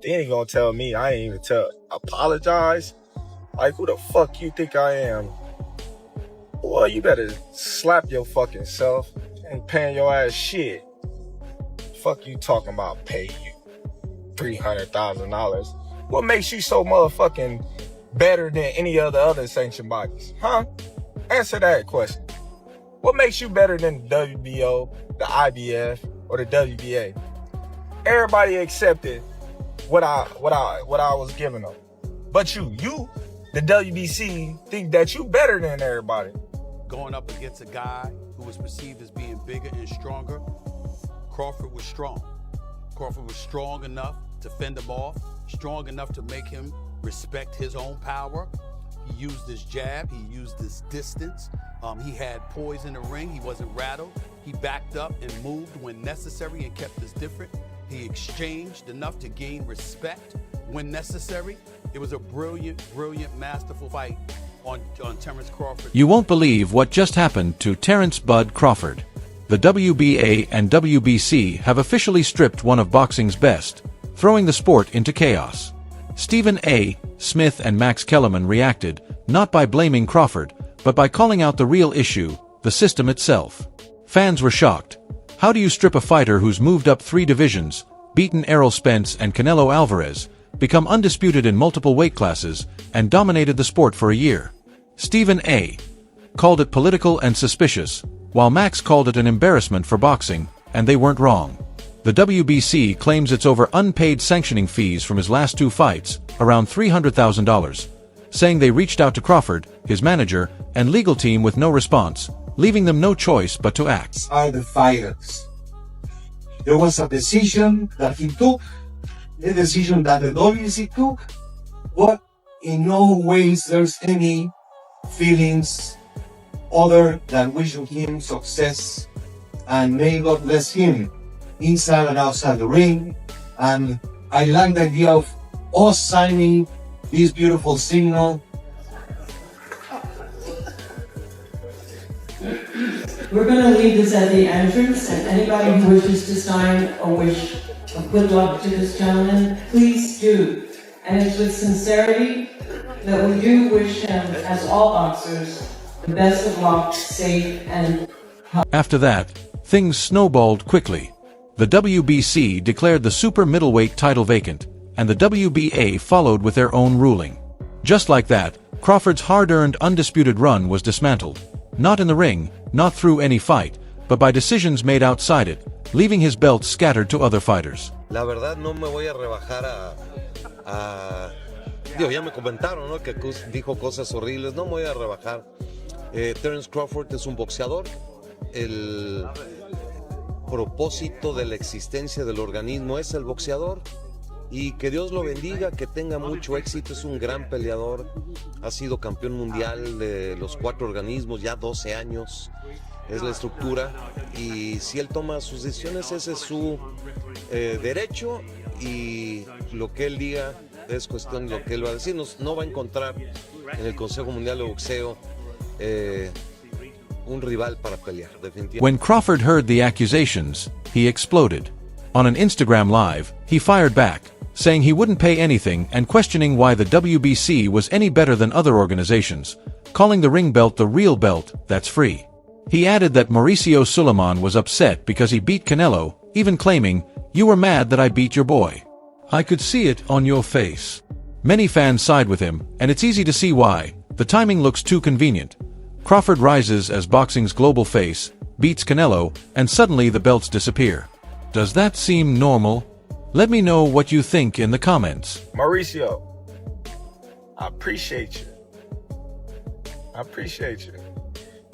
Then he gonna tell me I ain't even apologize? Like, who the fuck you think I am? Boy, you better slap your fucking self. Ain't paying your ass shit. Fuck you talking about pay you $300,000. What makes you so motherfucking better than any of the other sanctioned bodies? Huh? Answer that question. What makes you better than the WBO, the IBF, or the WBA? Everybody accepted what I was giving them. But you, the WBC, think that you better than everybody. Going up against a guy who was perceived as being bigger and stronger, Crawford was strong. Crawford was strong enough to fend him off, strong enough to make him respect his own power. He used his jab, he used his distance. He had poise in the ring, he wasn't rattled. He backed up and moved when necessary and kept us different. He exchanged enough to gain respect when necessary. It was a brilliant, masterful fight on Terence Crawford. You won't believe what just happened to Terence "Bud" Crawford. The WBA and WBC have officially stripped one of boxing's best, throwing the sport into chaos. Stephen A. Smith and Max Kellerman reacted, not by blaming Crawford, but by calling out the real issue, the system itself. Fans were shocked. How do you strip a fighter who's moved up 3 divisions, beaten Errol Spence and Canelo Alvarez, become undisputed in multiple weight classes, and dominated the sport for a year? Stephen A. called it political and suspicious, while Max called it an embarrassment for boxing, and they weren't wrong. The WBC claims it's over unpaid sanctioning fees from his last 2 fights, around $300,000, saying they reached out to Crawford, his manager, and legal team with no response, leaving them no choice but to act. Are the fighters. There was a decision that he took, the decision that the WBC took, but in no ways there's any feelings other than wishing him success and may God bless him inside and outside the ring. And I like the idea of us signing this beautiful signal. We're going to leave this at the entrance, and anybody who wishes to sign or wish a good luck to this gentleman, please do. And it's with sincerity that we do wish him, as all boxers, the best of luck, safe, and healthy. After that, things snowballed quickly. The WBC declared the super middleweight title vacant, and the WBA followed with their own ruling. Just like that, Crawford's hard-earned undisputed run was dismantled. Not in the ring, not through any fight, but by decisions made outside it, leaving his belt scattered to other fighters. La verdad no me voy a rebajar digo, ya me comentaron, ¿no? Que dijo cosas horribles, no me voy a rebajar. Terence Crawford es un boxeador. El propósito de la existencia del organismo es el boxeador. Y que Dios lo bendiga, que tenga mucho éxito, es un gran peleador, ha sido campeón mundial de los 4 organismos, ya 12 años, es la estructura, y si él toma sus decisiones, ese es su derecho, y lo que él diga es cuestión de lo que él va a decir. No va a encontrar en el Consejo Mundial de Boxeo un rival para pelear, definitivamente. When Crawford heard the accusations, he exploded. On an Instagram Live, he fired back, saying he wouldn't pay anything and questioning why the WBC was any better than other organizations, calling the ring belt the real belt that's free. He added that Mauricio Suleiman was upset because he beat Canelo, even claiming, "You were mad that I beat your boy. I could see it on your face." Many fans side with him, and it's easy to see why. The timing looks too convenient. Crawford rises as boxing's global face, beats Canelo, and suddenly the belts disappear. Does that seem normal? Let me know what you think in the comments. Mauricio, I appreciate you.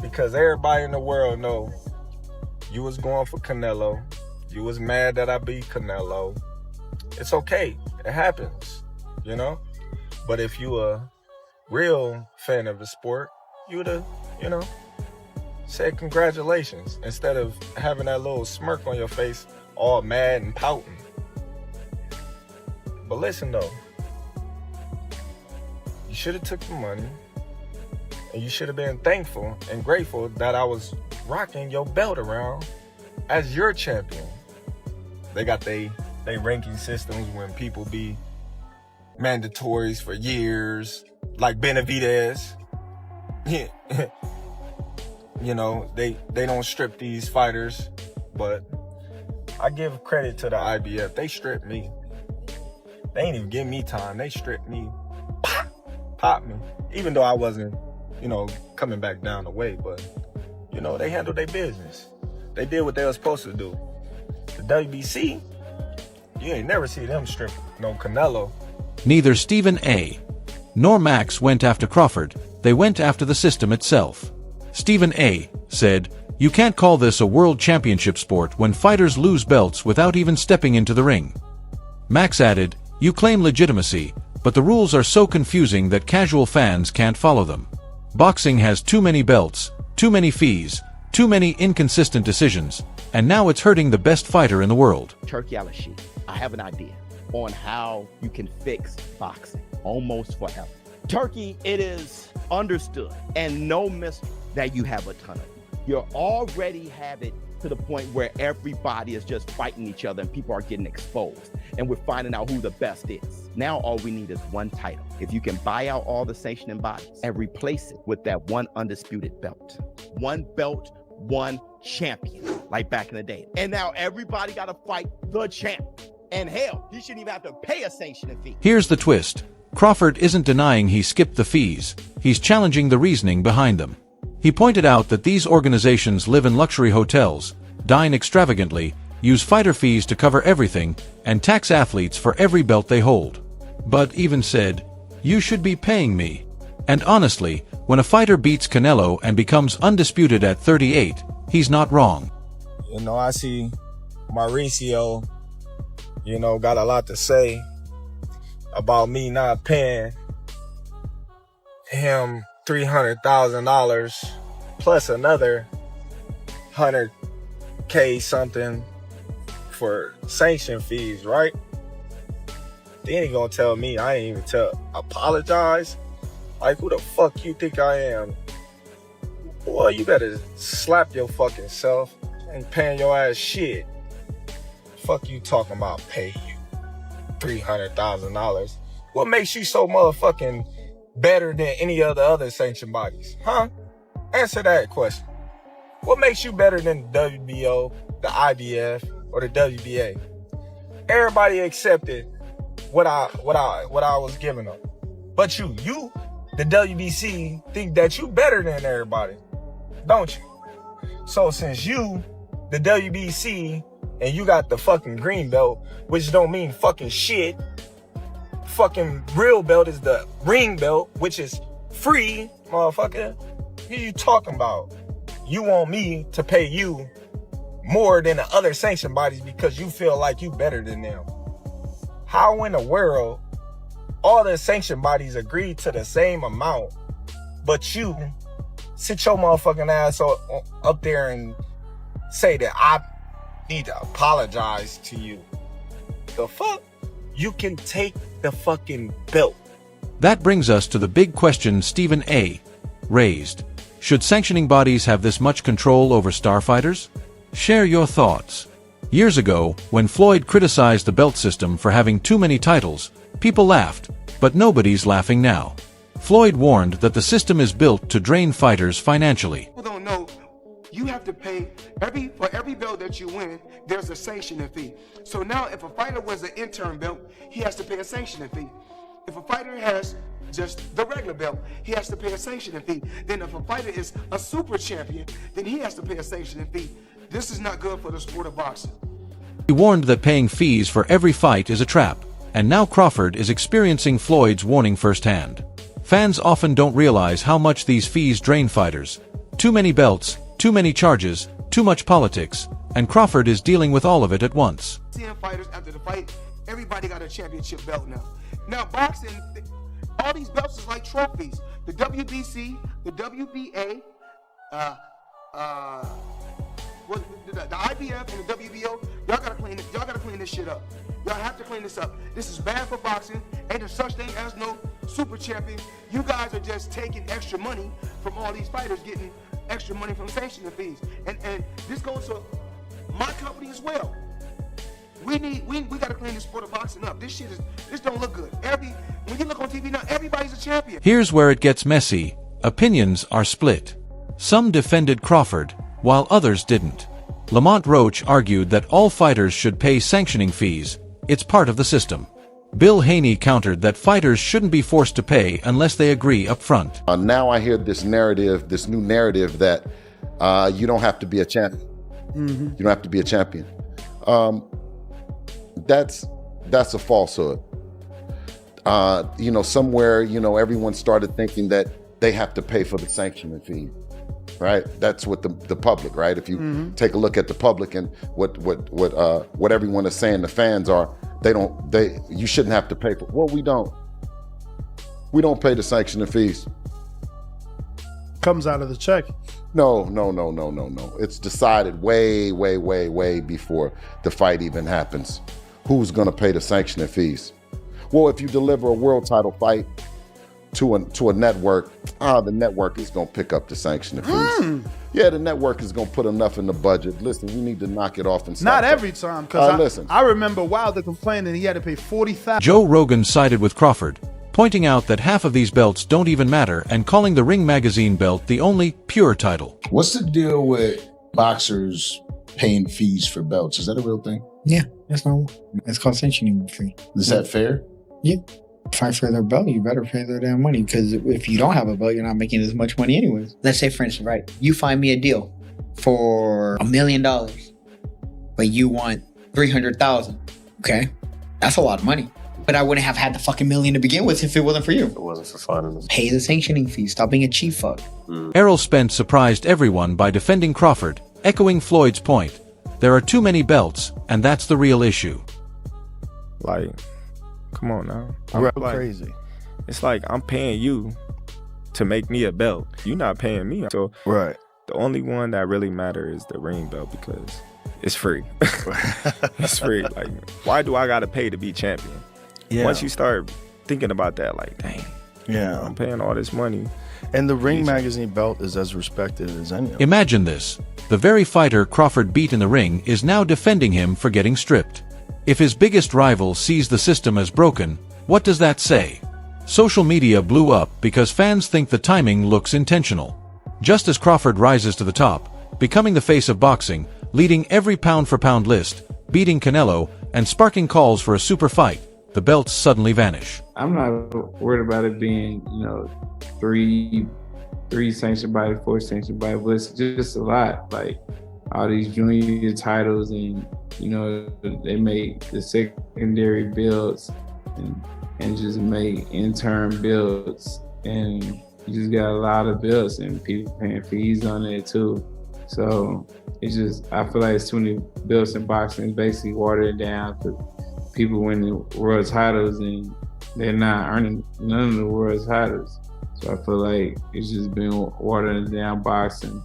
Because everybody in the world know you was going for Canelo. You was mad that I beat Canelo. It's okay. It happens, you know? But if you a real fan of the sport, you would have, said congratulations instead of having that little smirk on your face, all mad and pouting. But listen though, you should have took the money, and you should have been thankful and grateful that I was rocking your belt around as your champion. They got their they ranking systems when people be mandatories for years, like Benavidez. You know, they don't strip these fighters, but I give credit to the IBF. They stripped me. They ain't even give me time. They stripped me, popped me, even though I wasn't, you know, coming back down the way. But, you know, they handled their business. They did what they were supposed to do. The WBC, you ain't never see them strip no Canelo. Neither Stephen A. nor Max went after Crawford. They went after the system itself. Stephen A. said, "You can't call this a world championship sport when fighters lose belts without even stepping into the ring." Max added, "You claim legitimacy, but the rules are so confusing that casual fans can't follow them. Boxing has too many belts, too many fees, too many inconsistent decisions, and now it's hurting the best fighter in the world." Turkey Al-Rashid, I have an idea on how you can fix boxing almost forever. Turkey, it is understood and no mystery that you have a ton of it. You already have it to the point where everybody is just fighting each other and people are getting exposed. And we're finding out who the best is. Now all we need is one title. If you can buy out all the sanctioning bodies and replace it with that one undisputed belt. One belt, one champion, like back in the day. And now everybody got to fight the champ. And hell, he shouldn't even have to pay a sanctioning fee. Here's the twist. Crawford isn't denying he skipped the fees. He's challenging the reasoning behind them. He pointed out that these organizations live in luxury hotels, dine extravagantly, use fighter fees to cover everything, and tax athletes for every belt they hold. But even said, "You should be paying me." And honestly, when a fighter beats Canelo and becomes undisputed at 38, he's not wrong. You know, I see Mauricio, you know, got a lot to say about me not paying him $300,000 plus another $100K something for sanction fees, right? Then he gonna tell me I ain't even apologize? Like, who the fuck you think I am? Boy, you better slap your fucking self. Ain't paying your ass shit. Fuck you talking about pay you $300,000. What makes you so motherfucking better than any of the other sanctioned bodies? Huh? Answer that question. What makes you better than the WBO, the IBF, or the WBA? Everybody accepted what I was giving them. But you, the WBC, think that you better than everybody, don't you? So since you, the WBC, and you got the fucking green belt, which don't mean fucking shit. Fucking real belt is the ring belt, which is free, motherfucker. What are you talking about? You want me to pay you more than the other sanctioned bodies because you feel like you better than them. How in the world all the sanctioned bodies agree to the same amount, but you sit your motherfucking ass up there and say that I need to apologize to you? The fuck? You can take the fucking belt. That brings us to the big question Stephen A. raised. Should sanctioning bodies have this much control over star fighters? Share your thoughts. Years ago, when Floyd criticized the belt system for having too many titles, people laughed, but nobody's laughing now. Floyd warned that the system is built to drain fighters financially. People don't know, you have to pay for every belt that you win, there's a sanctioning fee. So now if a fighter was an interim belt, he has to pay a sanctioning fee. If a fighter has just the regular belt, he has to pay a sanctioning fee. Then if a fighter is a super champion, then he has to pay a sanctioning fee. This is not good for the sport of boxing. He warned that paying fees for every fight is a trap, and now Crawford is experiencing Floyd's warning firsthand. Fans often don't realize how much these fees drain fighters. Too many belts, too many charges, too much politics, and Crawford is dealing with all of it at once. Seeing fighters after the fight, everybody got a championship belt now. Now boxing, all these belts is like trophies. The WBC, the WBA, the IBF and the WBO, y'all gotta clean it. Y'all gotta clean this shit up. Y'all have to clean this up. This is bad for boxing. Ain't there such thing as no super champion. You guys are just taking extra money from all these fighters, getting extra money from sanctioning fees. And this goes to my company as well. We got to clean the sport of boxing up. This don't look good. When you look on TV now, everybody's a champion. Here's where it gets messy. Opinions are split. Some defended Crawford, while others didn't. Lamont Roach argued that all fighters should pay sanctioning fees. It's part of the system. Bill Haney countered that fighters shouldn't be forced to pay unless they agree up front. Now I hear this new narrative that you don't have to be a champion. Mm-hmm. You don't have to be a champion. That's a falsehood. Somewhere, everyone started thinking that they have to pay for the sanctioning fee, right? That's what the public, right? If you take a look at the public and what everyone is saying, the fans are, you shouldn't have to pay for. Well, we don't pay the sanctioning fees. Comes out of the check. No. It's decided way before the fight even happens. Who's gonna pay the sanctioning fees? Well, if you deliver a world title fight to a network, the network is gonna pick up the sanctioning fees. Yeah, the network is gonna put enough in the budget. Listen, we need to knock it off and stop. Not every time, because I remember Wilder complaining he had to pay $40,000. Joe Rogan sided with Crawford, pointing out that half of these belts don't even matter and calling the Ring Magazine belt the only pure title. What's the deal with boxers paying fees for belts? Is that a real thing? Yeah, that's normal. It's called sanctioning fee. Is that fair? Yeah. Fight for their belt, you better pay their damn money, because if you don't have a belt, you're not making as much money anyways. Let's say, for instance, right, you find me a deal for $1 million, but you want $300,000. Okay, that's a lot of money. But I wouldn't have had the fucking million to begin with if it wasn't for you. If it wasn't for fun. Pay the sanctioning fee. Stop being a cheap fuck. Errol Spence surprised everyone by defending Crawford, echoing Floyd's point. There are too many belts, and that's the real issue. Like, come on now. I'm crazy. It's like I'm paying you to make me a belt. You're not paying me. So right. The only one that really matters is the ring belt, because it's free. It's free. Like, why do I gotta pay to be champion? Yeah. Once you start thinking about that, like, dang, yeah, I'm paying all this money. And the Ring Magazine belt is as respected as any. Imagine this. The very fighter Crawford beat in the ring is now defending him for getting stripped. If his biggest rival sees the system as broken, what does that say? Social media blew up because fans think the timing looks intentional. Just as Crawford rises to the top, becoming the face of boxing, leading every pound-for-pound list, beating Canelo, and sparking calls for a super fight, the belts suddenly vanish. I'm not worried about it being, three sanctioned by 4 sanctioned by, but it's just a lot. Like all these junior titles, and they made the secondary builds and just made interim builds, and you just got a lot of builds and people paying fees on it too. So it's just, I feel like it's too many builds in boxing, basically watered it down for people winning world titles and they're not earning none of the world titles. So I feel like it's just been watering down boxing.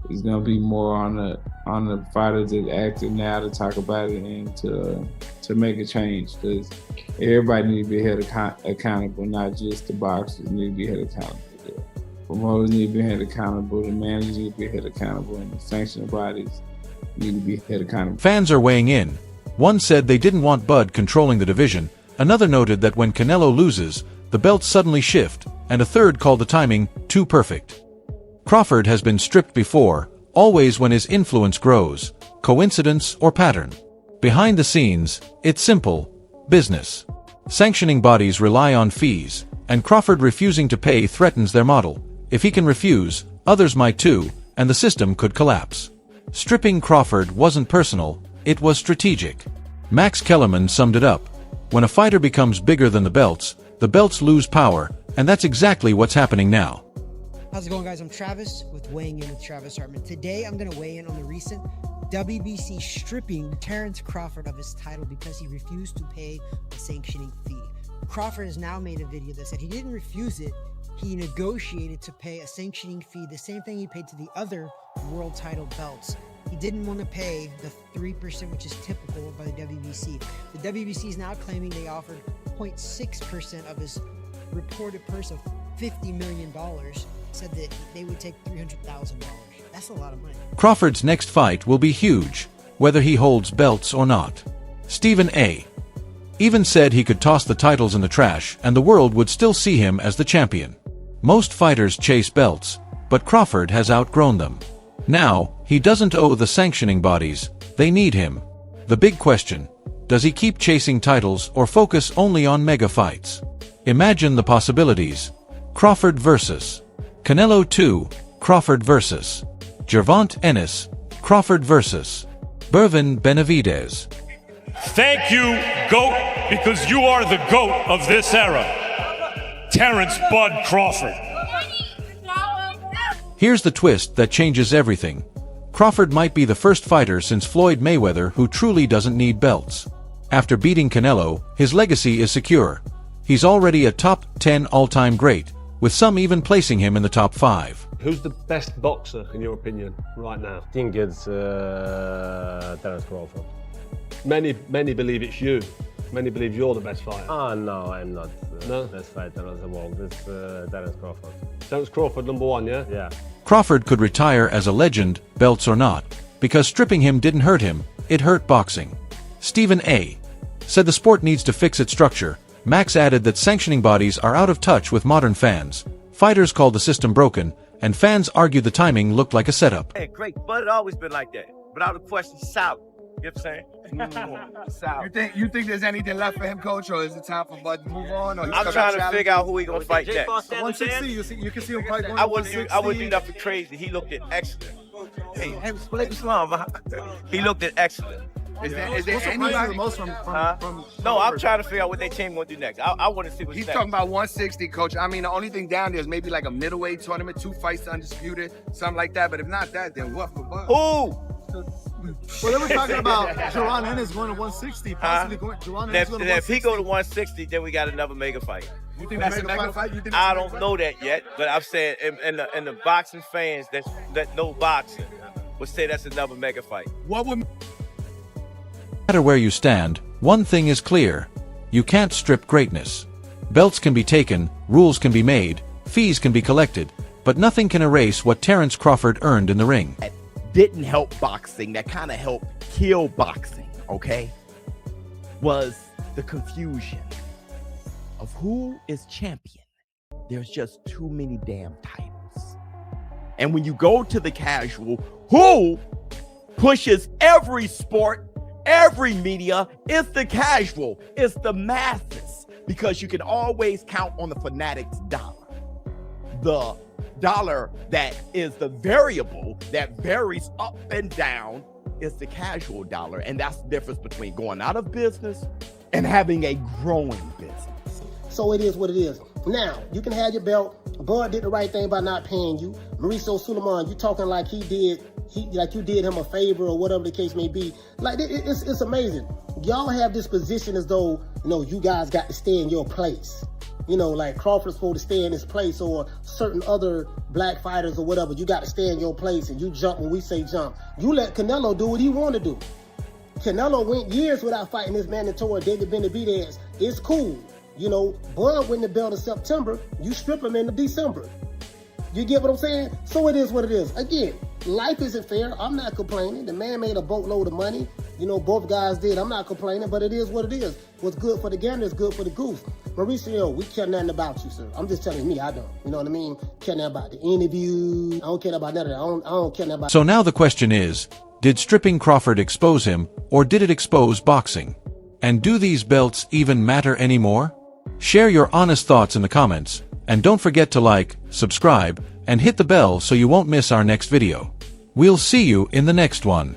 It's gonna be more on the fighters that active now to talk about it and to make a change, because everybody needs to be held accountable, not just the boxers need to be held accountable. Promoters need to be held accountable, the managers need to be held accountable, and the sanctioning bodies need to be held accountable. Fans are weighing in. One said they didn't want Bud controlling the division, another noted that when Canelo loses, the belts suddenly shift, and a third called the timing too perfect. Crawford has been stripped before, always when his influence grows. Coincidence or pattern? Behind the scenes, it's simple. Business. Sanctioning bodies rely on fees, and Crawford refusing to pay threatens their model. If he can refuse, others might too, and the system could collapse. Stripping Crawford wasn't personal, it was strategic. Max Kellerman summed it up. When a fighter becomes bigger than the belts lose power, and that's exactly what's happening now. How's it going, guys? I'm Travis with Weighing In with Travis Hartman. Today, I'm going to weigh in on the recent WBC stripping Terence Crawford of his title because he refused to pay a sanctioning fee. Crawford has now made a video that said he didn't refuse it. He negotiated to pay a sanctioning fee, the same thing he paid to the other world title belts. He didn't want to pay the 3%, which is typical by the WBC. The WBC is now claiming they offered 0.6% of his reported purse of $50 million, said that they would take $300,000. That's a lot of money. Crawford's next fight will be huge, whether he holds belts or not. Stephen A. even said he could toss the titles in the trash and the world would still see him as the champion. Most fighters chase belts, but Crawford has outgrown them. Now, he doesn't owe the sanctioning bodies, they need him. The big question, does he keep chasing titles or focus only on mega fights? Imagine the possibilities. Crawford vs. Canelo 2, Crawford vs. Gervonta Ennis, Crawford vs. Bervin Benavidez. Thank you, GOAT, because you are the GOAT of this era. Terence Bud Crawford. Here's the twist that changes everything. Crawford might be the first fighter since Floyd Mayweather who truly doesn't need belts. After beating Canelo, his legacy is secure. He's already a top 10 all-time great, with some even placing him in the top 5. Who's the best boxer, in your opinion, right now? I think it's Terence Crawford. Many believe it's you. Many believe you're the best fighter. Oh, no, I'm not the best fighter of the world. It's Terence Crawford. Terence Crawford, number one, yeah? Yeah. Crawford could retire as a legend, belts or not, because stripping him didn't hurt him, it hurt boxing. Stephen A. said the sport needs to fix its structure. Max added that sanctioning bodies are out of touch with modern fans. Fighters called the system broken, and fans argued the timing looked like a setup. Hey, great, but it always been like that. Without a question, sour. You know what I'm saying? Sour. You think there's anything left for him, coach, or is it time for Bud to move on? Or I'm trying to figure out who he gonna fight next. 160, you can see him fight going I wouldn't do nothing crazy. He looked at excellent. Hey, he looked at excellent. Is there anybody? Most from No, I'm trying to figure out what their team gonna do next. I want to see what's He's next. talking about 160, coach. I mean, the only thing down there is maybe like a middleweight tournament, 2 fights undisputed, something like that. But if not that, then what for Bud? Who? Well, they were talking about Gervonta Ennis going to 160, possibly going. Gervonta Ennis going to 160. If he go to 160, then we got another mega fight. You think that's a mega fight? I don't know that yet, but I'm saying, and the boxing fans that know boxing would say that's another mega fight. What would? No matter where you stand, one thing is clear. You can't strip greatness. Belts can be taken, rules can be made, fees can be collected, but nothing can erase what Terence Crawford earned in the ring. Didn't help boxing, that kind of helped kill boxing, okay, was the confusion of who is champion. There's just too many damn titles. And when you go to the casual, who pushes every sport, every media, it's the casual, it's the masses, because you can always count on the fanatics' dollar. The dollar that is the variable that varies up and down is the casual dollar, and that's the difference between going out of business and having a growing business. So it is what it is. Now, you can have your belt. Bud did the right thing by not paying you. Mauricio Suleiman, you talking like you did him a favor or whatever the case may be. Like, it's amazing. Y'all have this position as though, you guys got to stay in your place. Like Crawford's supposed to stay in his place, or certain other black fighters or whatever. You got to stay in your place and you jump when we say jump. You let Canelo do what he want to do. Canelo went years without fighting his mandatory David Benavidez. It's cool. Bud win the belt in September. You strip him in December. You get what I'm saying? So it is what it is. Again, life isn't fair. I'm not complaining. The man made a boatload of money. Both guys did. I'm not complaining, but it is what it is. What's good for the gander is good for the goose. Mauricio, we care nothing about you, sir. I'm just telling me, I don't. You know what I mean? Care nothing about the interview. I don't care about none of that. I don't care nothing about. So now the question is, did stripping Crawford expose him, or did it expose boxing? And do these belts even matter anymore? Share your honest thoughts in the comments, and don't forget to like, subscribe, and hit the bell so you won't miss our next video. We'll see you in the next one.